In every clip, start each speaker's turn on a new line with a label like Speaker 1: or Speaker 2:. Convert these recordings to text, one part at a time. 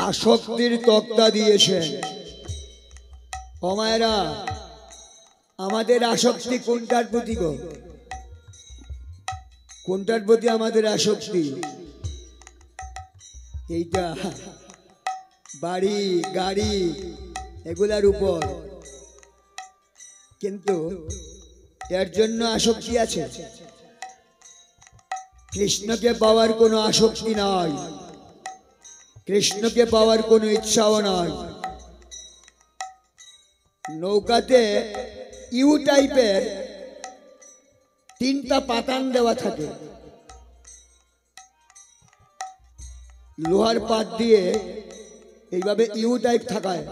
Speaker 1: আসক্তির তক্তা দিয়েছেন। ও মায়েরা, আমাদের আসক্তি কোনটার প্রতি গো? কোনটার প্রতি আমাদের আসক্তি? এইটা বাড়ি গাড়ি এগুলার উপর। কিন্তু এর জন্য আসক্তি আছে? কৃষ্ণকে পাওয়ার কোনো আসক্তি নাই, কৃষ্ণকে পাওয়ার কোনো ইচ্ছাও নাই। নৌকাতে ইউ টাইপের 3টা পাতান দেওয়া থাকে, লোহার পাত দিয়ে এইভাবে ইউ টাইপ থাকায়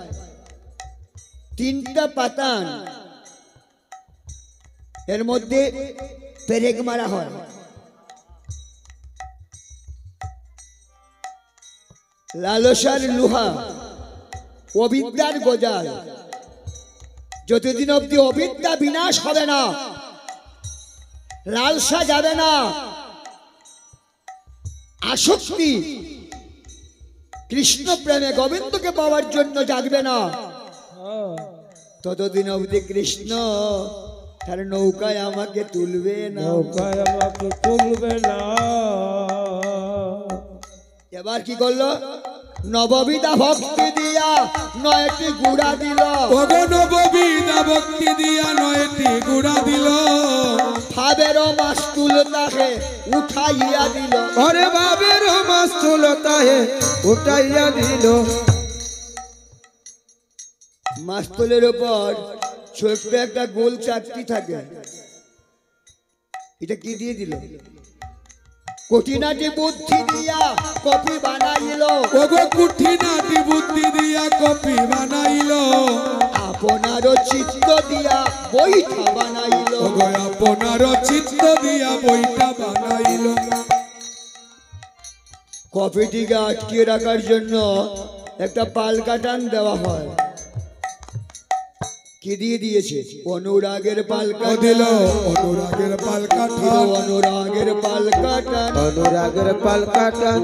Speaker 1: 3টা পাতান, এর মধ্যে পেরেক মারা হয়। লালসার লোহা, অবিদ্যার গজাল। যতদিন অব্দি অবিদ্যা বিনাশ হবে না, লালসা যাবে না, আসক্তি কৃষ্ণ প্রেমে গোবিন্দকে পাওয়ার জন্য জাগবে না, ততদিন অবধি কৃষ্ণ তার নৌকায় আমাকে তুলবে না,
Speaker 2: নৌকায় আমাকে তুলবে না।
Speaker 1: এবার কি করলো? নববিধা ভক্তি দিয়া 9টি গুড়া দিল।
Speaker 2: নববিধা ভক্তি দিয়া 9টি গুড়া দিল।
Speaker 1: ভাবেরও মাস্তুল তাহে উঠাইয়া দিল।
Speaker 2: আরে ভাবেরও মাস্তুল তাহে উঠাইয়া দিল।
Speaker 1: মাস্তুলের উপর ছোট্ট একটা গোল চাকতি থাকে, এটা কি দিয়ে দিল? কঠিনাটি বুদ্ধি দিয়া কপি বানাইল।
Speaker 2: কঠিনাটি বুদ্ধি দিয়া কপি বানাইল।
Speaker 1: আপনার চিত্ত দিয়া বইটা বানাইল।
Speaker 2: আপনার চিত্ত দিয়া বইটা বানাইল।
Speaker 1: কপিটিকে আটকিয়ে রাখার জন্য একটা পালকা টান দেওয়া হয়। কি দিয়ে দিয়েছে? অনুরাগের পালকা
Speaker 2: দিল। অনুরাগের পালকা টান।
Speaker 1: অনুরাগের পালকা টান।
Speaker 2: অনুরাগের পালকা টান।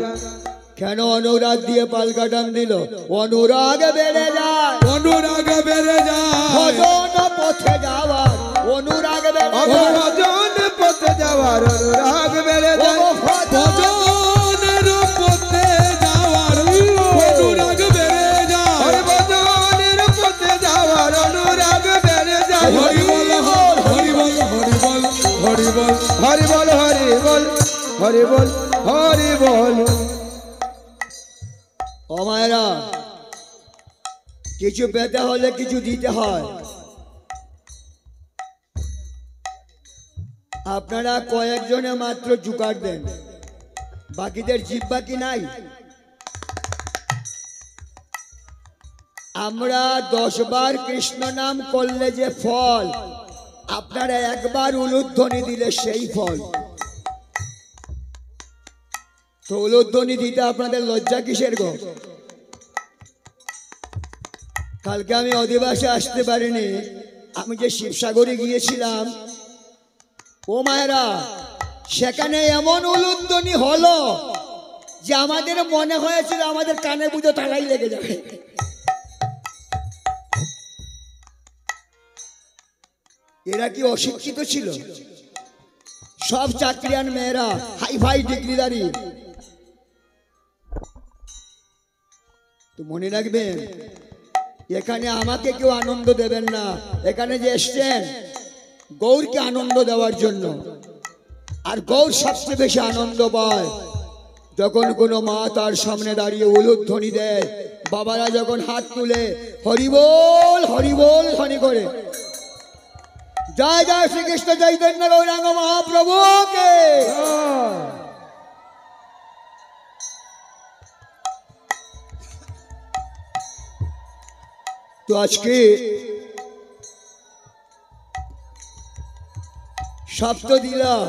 Speaker 1: কেন অনুরাগ দিয়ে পালকা টান দিল? অনুরাগ বেড়ে যায়,
Speaker 2: অনুরাগ বেড়ে যায়।
Speaker 1: ভজন পথে যাওয়ার অনুরাগ বেড়ে যায়।
Speaker 2: ভজন পথে যাওয়ার অনুরাগ বেড়ে যায়। ভজনের পথে যাওয়ার অনুরাগ বেড়ে যায়। ভজনের পথে যাওয়ার অনুরাগ বেড়ে যায়। হরি বল হরি বল হরি বল হরি বল হরি বল হরি বল হরি বল হরি বল।
Speaker 1: ও মায়েরা, কিছু পেতে হলে কিছু দিতে হয়। আপনারা কয়েকজনে মাত্র জোগাড় দেন, বাকিদের জিব্বা কি নাই? আমরা 10 বার কৃষ্ণ নাম করলে যে ফল, আপনারা একবার উলুধ্বনি দিলে সেই ফল। তো উলুধ্বনি দিতে আপনাদের লজ্জা কিসের গো? কালকে আমি অধিবাসে আসতে পারিনি, আমি যে শিবসাগরে গিয়েছিলাম, ও মায়েরা, সেখানে এমন উলুধ্বনি হলো যে আমাদের মনে হয়েছিল আমাদের কানে বুঝে তালাই লেগে যাবে। এরা কি অশিক্ষিত ছিল? সব চাকরিয়ান মেয়েরা, হাই ফাই ডিগ্রিদারি। তো মনে রাখবেন, এখানে আমাকে কেউ আনন্দ দেবেন না। এখানে যে এসছেন গৌরকে আনন্দ দেওয়ার জন্য। আর গৌর সবচেয়ে বেশি আনন্দ পায় যখন কোনো মা তার সামনে দাঁড়িয়ে উলুধ্বনি দেয়, বাবারা যখন হাত তুলে হরিবোল হরিবোল ধ্বনি করে। জয় জয় শ্রীকৃষ্ণ চৈতন্য গৌরাঙ্গ মহাপ্রভুকে। তো আজকে সপ্ত দিলাম,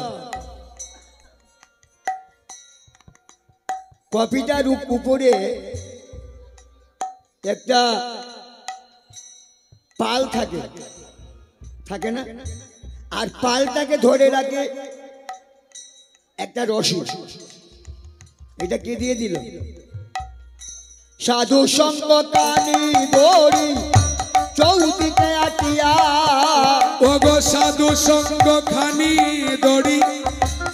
Speaker 1: কপিটার উপরে একটা পাল থাকে, থাকে না? আর পালটাকে ধরে রাখে একটা রশি। এটা কে দিয়ে দিল? সাধু সঙ্গ কানি দড়ি চৌদিকে আটিয়া
Speaker 2: ওগো সাধু সঙ্গ খানি দড়ি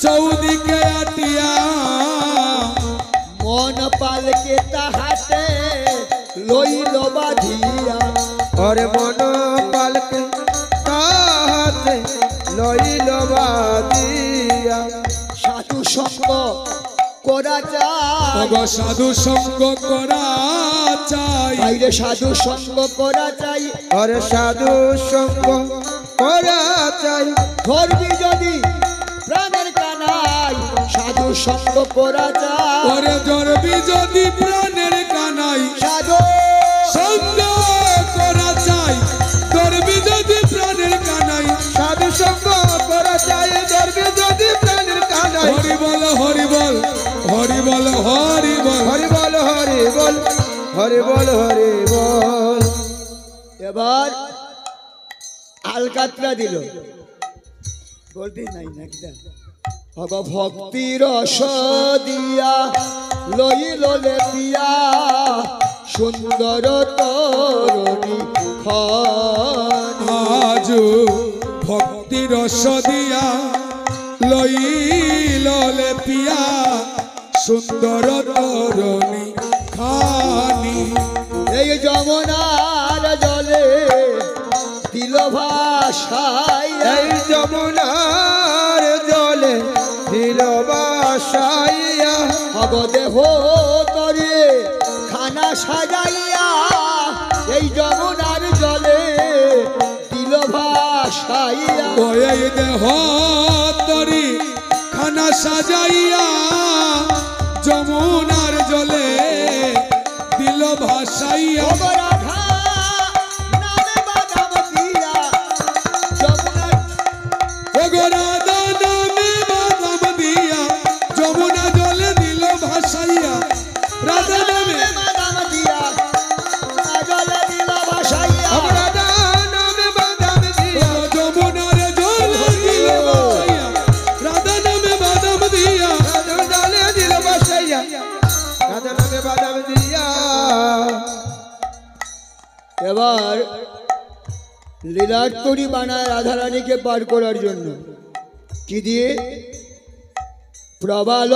Speaker 2: চৌদিকে আটিয়া
Speaker 1: মন পালকে তাহাতে লইল বাঁধিয়া
Speaker 3: ওরে মন পালকে তাহাতে লইল বাঁধিয়া
Speaker 1: সাধু সঙ্গ করা যায়
Speaker 2: ওগো সাধু সঙ্গ করা চাই
Speaker 1: বাইরে সাধু সঙ্গ করা চাই
Speaker 3: ওরে সাধু সঙ্গ করা চাই
Speaker 1: ধর্মী যদি প্রাণের কানাই সাধু সঙ্গ করা যায়
Speaker 2: ওরে ধরবি যদি প্রাণের কানাই
Speaker 1: সাধু
Speaker 2: সঙ্গ করা চাই ধরবি যদি প্রাণের কানাই
Speaker 3: সাধু সঙ্গ করা চাই ধর্মে যদি প্রাণের কানাই
Speaker 2: হরি বল হরি বল হরি বল হরি বল
Speaker 3: হরি বল হরি বল হরি বল হরি বল
Speaker 1: এবার আলকাতরা দিল বলবি নাই নাকি ভগ ভক্তি রস দিয়া লইল লেপিয়া সুন্দর তরণী
Speaker 2: আজ ভক্তি রস দিয়া লইল লেপিয়া সুন্দর তরণী খানি
Speaker 1: এই যমুনার জলে দিল ভাষায়
Speaker 3: এই যমুনার জলে দিল বাসাইয়া
Speaker 1: ভগ দেহ তরে খানা সাজাইয়া এই যমুনার জলে দিল ভাষাইয়া
Speaker 2: ওই দেহ তরি খানা সাজাইয়া যমুনার জলে দিল ভাসাইয়া
Speaker 1: ভগ রাধা নামে বাদাম দিয়া যমুনার
Speaker 2: ওগো রাধা নামে বাদাম দিয়া যমুনা জলে দিল ভাসাইয়া রাধা নামে
Speaker 1: বাদাম দিয়া জলে দিল ভাষাইয়া
Speaker 3: আমরা নামে বাদাম দিয়া
Speaker 2: ওগো যমুনার জলে দিল ভাসাইয়া রাধা নামে বাদাম দিয়া
Speaker 3: জলে দিল বাসাইয়া রাধা নামে বাদাম দিয়া
Speaker 1: এবার লীলার তরি বানায় রাধারানীকে পার করার জন্য কি দিয়ে প্রবাল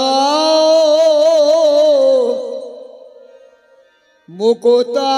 Speaker 1: মুকুতা